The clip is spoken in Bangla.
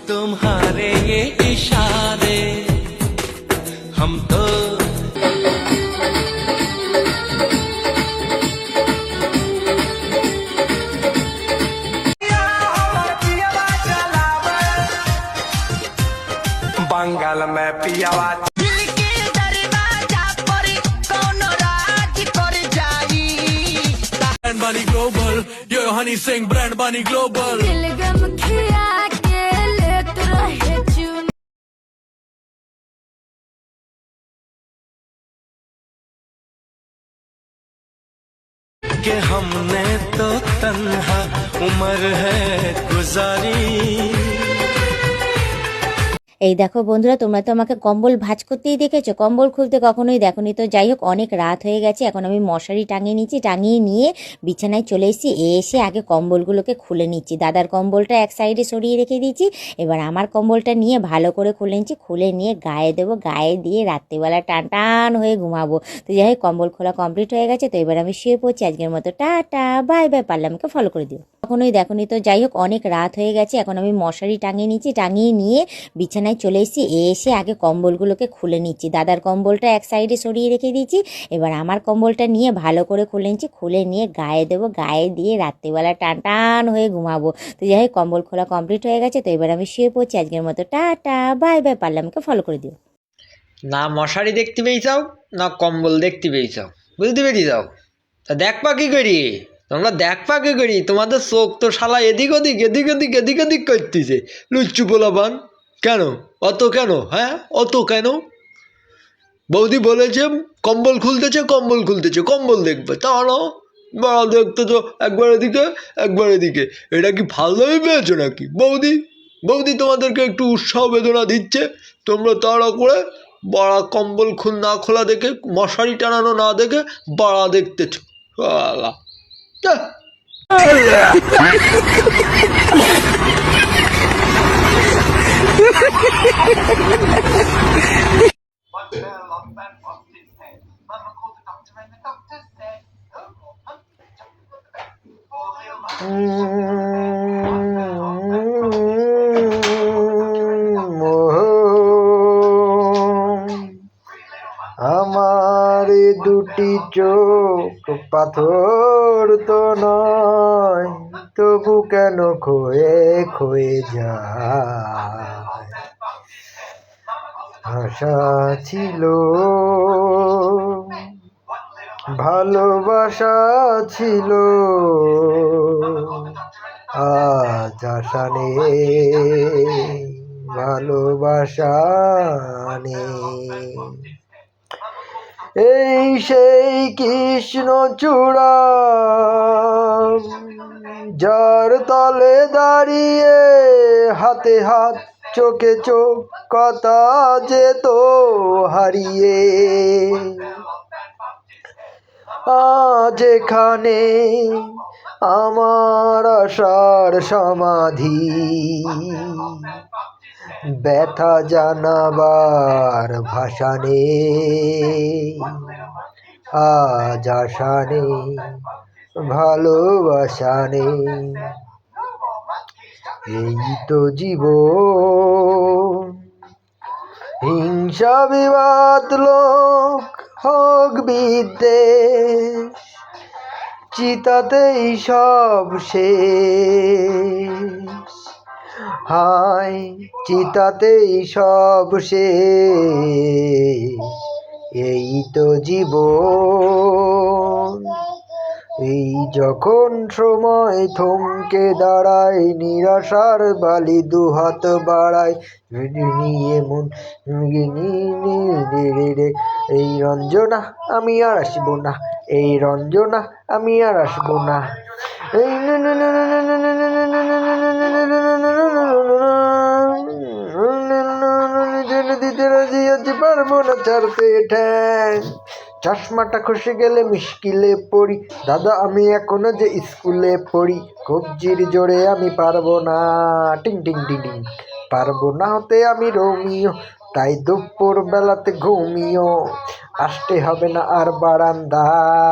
तुम्हारे ये इशारे हम तो बंगाल में पियावा brand bunny global yo honey sing brand bunny global कि हमने तो तन्हा उम्र है गुजारी। এই দেখো বন্ধুরা, তোমরা তো আমাকে কম্বল ভাঁজ করতেই দেখেছো, কম্বল খুলতে কখনোই দেখোনি। তো যাই হোক, অনেক রাত হয়ে গেছে, এখন আমি মশারি টাঙিয়ে নিচ্ছি, টাঙিয়ে নিয়ে বিছানায় চলে এসেছি। এসে আগে কম্বলগুলোকে খুলে নিচ্ছি। দাদার কম্বলটা এক সাইডে সরিয়ে রেখে দিয়েছি, এবার আমার কম্বলটা নিয়ে ভালো করে খুলে নিচ্ছি। খুলে নিয়ে গায়ে দেবো, গায়ে দিয়ে রাত্রিবেলা টান টান হয়ে ঘুমাবো। তো যাই হোক, কম্বল খোলা কমপ্লিট হয়ে গেছে। তো এবার আমি শুয়ে পড়ছি। আজকের মতো টাটা, বাই বাই। পারলে আমাকে ফলো করে দিও। কখনোই দেখোনি। তো যাই হোক, অনেক রাত হয়ে গেছে, এখন আমি মশারি টাঙিয়ে নিচ্ছি, টাঙিয়ে নিয়ে বিছানায় চলে এসেছি। এসে আগে কম্বলগুলোকে খুলে নিচ্ছি। দাদার কম্বলটা এক সাইডে সরিয়ে রেখে দিয়েছি, এবার আমার কম্বলটা নিয়ে ভালো করে খুলে নিচ্ছি। খুলে নিয়ে গায়ে দেবো, গায়ে দিয়ে রাত্রিবেলা টান টান হয়ে ঘুমাবো। তো যাই হোক, কম্বল খোলা কমপ্লিট হয়ে গেছে। তো এবার আমি শুয়ে পড়ছি। আজকের মতো টাটা, বাই বাই। পারলে আমাকে ফলো করে দিও। না মশারি দেখতে পেয়ে যাও, না কম্বল দেখতে পেয়ে যাও, বুঝতে পেরে যাও। তা দেখবা কি করি, তোমরা দেখবা কি করি, তোমাদের চোখ তো শালা এদিক ওদিক এদিক ওদিক এদিক ওদিক করতেছে। লুচ্চু পোলাপান কেন, অত কেন, হ্যাঁ অত কেন? বৌদি বলেছে কম্বল খুলতেছে, কম্বল খুলতেছে, কম্বল দেখবে, তা না বাড়া দেখতে তো একবার এদিকে একবার এদিকে। এটা কি ভালোই পেয়েছো নাকি বৌদি? বৌদি তোমাদেরকে একটু উৎসাহ বেদনা দিচ্ছে, তোমরা তাড়া করে বাড়া কম্বল না খোলা দেখে, মশারি টানানো না দেখে বাড়া দেখতেছো। আমার দুটি চোখ পাথর তো নয়, তবু কেন খয়ে খয়ে যায়। আশা ছিল, ভালোবাসা ছিল, আজ আশা নেই, ভালোবাসা নেই। এই সেই কৃষ্ণচূড়া যার তলে দাঁড়িয়ে হাতে হাত চোখে চোখ কথা যেত হারিয়ে, আজ এখানে আমার আশার সমাধি, ব্যথা জানাবার ভাষা নেই, আজ আশা নেই, ভালোবাসা নেই। এই তো জীবন, হিংসা বিবাদ লোক হোক বিদ্বেষ, চিতাতেই সব শেষ। হায় চিতাতেই সব শেষ, এই তো জীবন। এই যখন সময় থমকে দাঁড়ায়, নিরাশার বালি দুহাত বাড়ায়, নিয়ে মন এই রঞ্জনা আমি আর আসবো না, এই রঞ্জনা আমি আর আসবো না। দিতে রাজি আছি, পারবো না ছাড়তে ঠ্যাং। চশমাটা খসে গেলে মুশকিলে পড়ি, দাদা আমি এখনো যে স্কুলে পড়ি, কবজির জোরে আমি পারবো না, টিং টিং টিং টিং, পারবো না হতে আমি রোমিও, তাই দুপুর বেলাতে ঘুমিও, আসতে হবে না আর বারান্দায়।